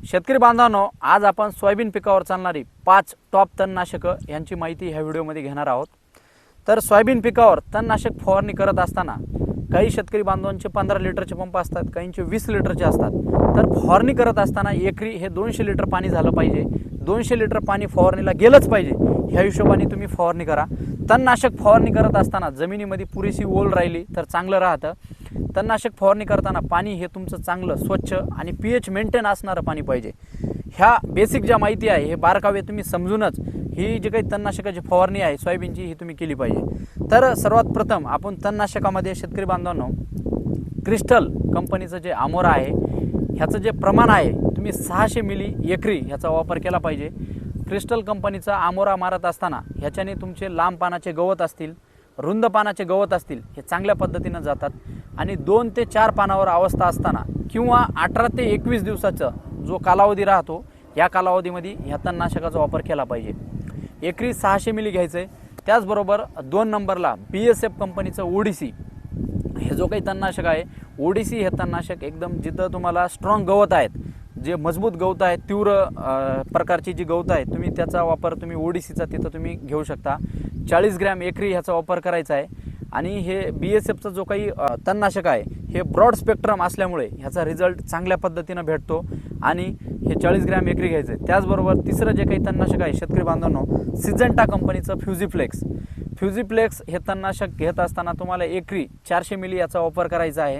शेतकरी बांधवांनो, आज आपण सोयाबीन पिकावर चालणारी 5 टॉप तणनाशकं यांची माहिती ह्या व्हिडिओमध्ये घेणार आहोत। तर सोयाबीन पिकावर तणनाशक फवारणी करत असताना काही शेतकरी बांधवांचे 15 लिटरचे पंप असतात, काहींचे 20 लिटरचे असतात। तर फवारणी करत असताना एकरी हे 200 लिटर पाणी झालं पाहिजे, 200 लिटर पाणी फवारणीला गेलंच पाहिजे, ह्या हिशोबाने तुम्ही फवारणी करा। तणनाशक फवारणी करत असताना जमिनीमध्ये पुरेशी ओल राहिली तर चांगलं राहतं। तणनाशक फवारणी करताना पाणी हे तुमचं चांगलं स्वच्छ आणि पीएच मेंटेन असणारं पाणी पाहिजे। ह्या बेसिक ज्या माहिती आहे हे बारकावे तुम्ही समजूनच ही जी काही तणनाशकाची फवारणी आहे सोयाबीनची ही तुम्ही केली पाहिजे। तर सर्वात प्रथम आपण तणनाशकामध्ये शेतकरी बांधवांनो क्रिस्टल कंपनीचं जे आमोरा आहे ह्याचं जे प्रमाण आहे तुम्ही 600 मिली एकरी ह्याचा वापर केला पाहिजे। क्रिस्टल कंपनीचा आमोरा मारत असताना ह्याच्याने तुमचे लांब पानाचे गवत असतील, रुंद पानाचे गवत असतील हे चांगल्या पद्धतीने जातात आणि 2 ते 4 पानावर अवस्था असताना किंवा 18 ते 21 दिवसाचा जो कालावधी राहतो या कालावधीमध्ये ह्या तणनाशकाचा वापर केला पाहिजे। एकरी 600 मिली घ्यायचं आहे। त्याचबरोबर 2 नंबरला BSF कंपनीचं ओडीसी हे जो काही तणनाशक आहे, ओडीसी हे तणनाशक एकदम जिथं तुम्हाला स्ट्रॉंग गवत आहेत, जे मजबूत गवत आहेत, तीव्र प्रकारची जी गवत आहेत, तुम्ही त्याचा वापर तुम्ही ओडीसीचा तिथं तुम्ही घेऊ शकता। 40 ग्रॅम एकरी ह्याचा वापर करायचा आहे। आणि हे BSFचा जो काही तणनाशक आहे हे ब्रॉड स्पेक्ट्रम असल्यामुळे ह्याचा रिझल्ट चांगल्या पद्धतीने भेटतो आणि हे 40 ग्रॅम एकरी घ्यायचं आहे। त्याचबरोबर तिसरं जे काही तणनाशक आहे शेतकरी बांधवांनो सिजंटा कंपनीचं फ्युजीफ्लेक्स हे तणनाशक घेत असताना तुम्हाला एकरी 400 मिली याचा वापर करायचा आहे।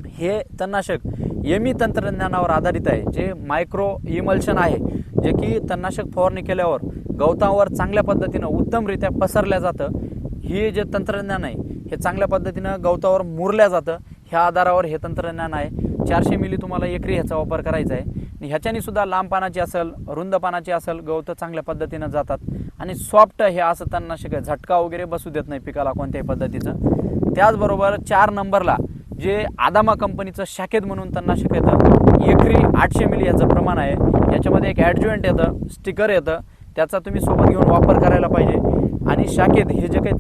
हे तणनाशक एमी तंत्रज्ञानावर आधारित आहे, जे मायक्रो इमल्शन आहे, जे की तणनाशक फवारणी केल्यावर गवतावर चांगल्या पद्धतीनं उत्तमरित्या पसरल्या जातं। हे जे तंत्रज्ञान आहे हे चांगल्या पद्धतीनं गवतावर मुरल्या जातं, ह्या आधारावर हे तंत्रज्ञान आहे। 400 मिली तुम्हाला एकरी ह्याचा वापर करायचा आहे आणि ह्याच्याने सुद्धा लांब पानाची असेल, रुंद पानाची असेल गवतं चांगल्या पद्धतीनं जातात आणि सॉफ्ट हे असं तणनाशक आहे, झटका वगैरे बसू देत नाही पिकाला कोणत्याही पद्धतीचं। त्याचबरोबर 4 नंबरला जे आदामा कंपनीचं शाखेद म्हणून तणनाशक येतं, एकरी 800 मिली याचं प्रमाण आहे। याच्यामध्ये एक ॲडज्युएंट येतं, स्टिकर येतं, त्याचा तुम्ही सोबत घेऊन वापर करायला पाहिजे। आणि शाखेद हे जे काही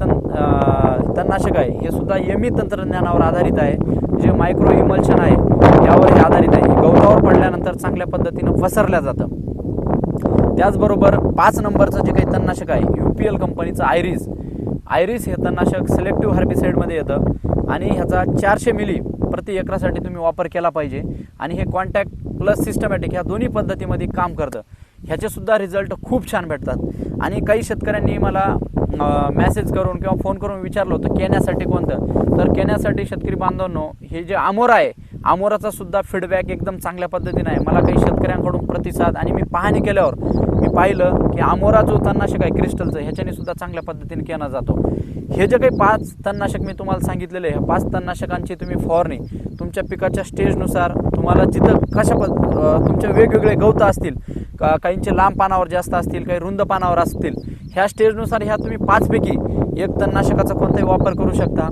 तणनाशक आहे हे सुद्धा एमी तंत्रज्ञानावर आधारित आहे, जे मायक्रो इमल्शन आहे यावर हे आधारित आहे। गवतावर पडल्यानंतर चांगल्या पद्धतीनं पसरल्या जातं। त्याचबरोबर 5 नंबरचं जे काही तणनाशक आहे UPL कंपनीचं आयरिस हे तणनाशक सिलेक्टिव्ह हर्बिसाइडमध्ये येतं आणि ह्याचा 400 मिली प्रति एकरासाठी तुम्ही वापर केला पाहिजे। आणि हे कॉन्टॅक्ट प्लस सिस्टमॅटिक ह्या दोन्ही पद्धतीमध्ये काम करतं, ह्याचे सुद्धा रिझल्ट खूप छान भेटतात। आणि काही शेतकऱ्यांनी मला मेसेज करून किंवा फोन करून विचारलं होतं केण्यासाठी कोणतं, तर केण्यासाठी शेतकरी बांधवांनो हे जे आमोरा आहे आमोराचा सुद्धा फीडबॅक एकदम चांगल्या पद्धतीने आहे। मला काही शेतकऱ्यांकडून प्रतिसाद आणि मी पाहणी केल्यावर मी पाहिलं की आमोरा जो तणनाशक आहे क्रिस्टलचं ह्याच्याने सुद्धा चांगल्या पद्धतीने केला जातो। हे जे काही 5 तणनाशक मी तुम्हाला सांगितलेले ह्या 5 तणनाशकांची तुम्ही फवारणी तुमच्या पिकाच्या स्टेजनुसार तुम्हाला जिथं तुमचे वेगवेगळे गवतं असतील, काहींचे लांब पानावर जास्त असतील, काही रुंद पानावर असतील, ह्या स्टेजनुसार ह्या तुम्ही 5 पैकी एक तणनाशकाचा कोणताही वापर करू शकता।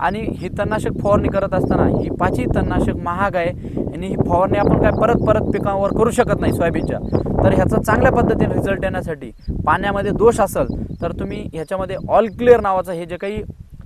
आणि ही तणनाशक फवारणी करत असताना ही 5ही तणनाशक महाग आहे आणि ही फवारणी आपण काय परत पिकांवर करू शकत नाही सोयाबीनच्या। तर ह्याचा चांगल्या पद्धतीने रिझल्ट येण्यासाठी पाण्यामध्ये दोष असेल तर तुम्ही ह्याच्यामध्ये ऑल क्लिअर नावाचं हे जे काही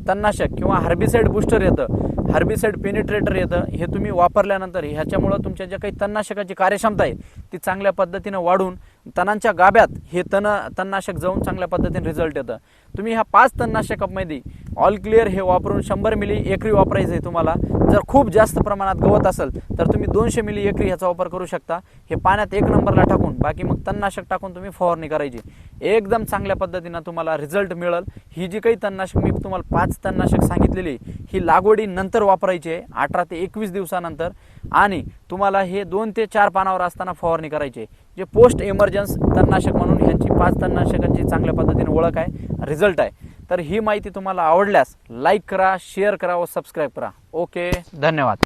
तणनाशक किंवा हर्बिसाइड बूस्टर येतं, हर्बिसाइड पेनिट्रेटर येतं, हे तुम्ही वापरल्यानंतर ह्याच्यामुळं तुमच्या ज्या काही तणनाशकाची कार्यक्षमता आहे ती चांगल्या पद्धतीनं वाढून तणांच्या गाभ्यात हे तणनाशक जाऊन चांगल्या पद्धतीने रिझल्ट येतं। तुम्ही ह्या 5 तणनाशकामध्ये ऑल क्लिअर हे वापरून 100 मिली एकरी वापरायचं आहे तुम्हाला। जर खूप जास्त प्रमाणात गवत असेल तर तुम्ही 200 मिली एकरी ह्याचा वापर करू शकता। हे पाण्यात 1 नंबरला टाकून बाकी मग तणनाशक टाकून तुम्ही फवारणी करायची, एकदम चांगल्या पद्धतीनं तुम्हाला रिझल्ट मिळेल। ही जी काही तणनाशक मी तुम्हाला 5 तणनाशक सांगितलेली ही लागवडीनंतर वापरायची आहे, 18 ते 21 दिवसानंतर। आणि तुम्हाला हे 2 ते 4 पानावर असताना फवारणी करायची आहे, जे पोस्ट इमर्जन्स तणनाशक म्हणून ह्यांची 5 तणनाशकांची चांगल्या पद्धतीने ओळख आहे, रिझल्ट आहे। तर ही माहिती तुम्हाला आवडल्यास लाईक करा, शेअर करा व सबस्क्राईब करा। ओके, धन्यवाद।